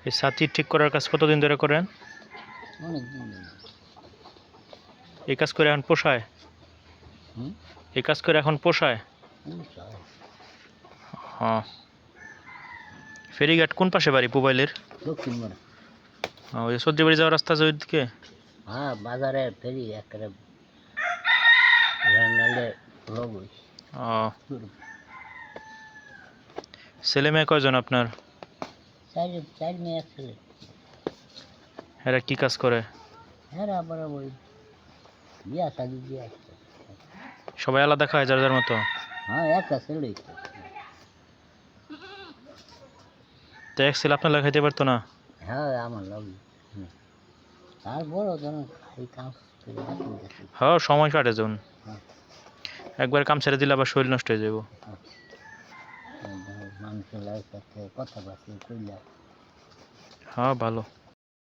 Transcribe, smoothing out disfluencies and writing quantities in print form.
এই ছাতি ঠিক করার কাজ কতদিন ধরে করেন? অনেক দিন ধরে। এই কাজ করে এখন পোষায়? হুম? এই কাজ করে এখন পোষায়? চাই। হ্যাঁ। ফেরিঘাট কোন পাশে বাড়ি মোবাইলের? দক্ষিণ পাড়া। ওই যে সর্দি বাড়ি যাওয়ার রাস্তা আছে ওইদিকে? হ্যাঁ, বাজারে ফেরি একেবারে রান্নালে লগই। ও, ছেলে মেয়ে কয়জন আপনার? চার মেয়ে এক ছেলে। এরা কি কাজ করে? হ্যাঁ, আবার ওই বিয়া শাদি দিয়ে আসছে। সবাই আলাদা খায় যার যার মতো? হ্যাঁ, একটা ছেলেই তো। তো এক ছেলে আপনার খাইতে পারতো না? হ্যাঁ, আমার লগই। তারপরও যেন খাই কাজ করে আসি গেছি। হ্যাঁ, সময় কাটে যখন। হ্যাঁ, একবার কাম ছেড়ে দিলে আবার শরীর নষ্ট হয়ে যাব। হ্যাঁ। মানুষের লাইফ সাথে কথা বার্তা কইলা হ্যাঁ, ভালো।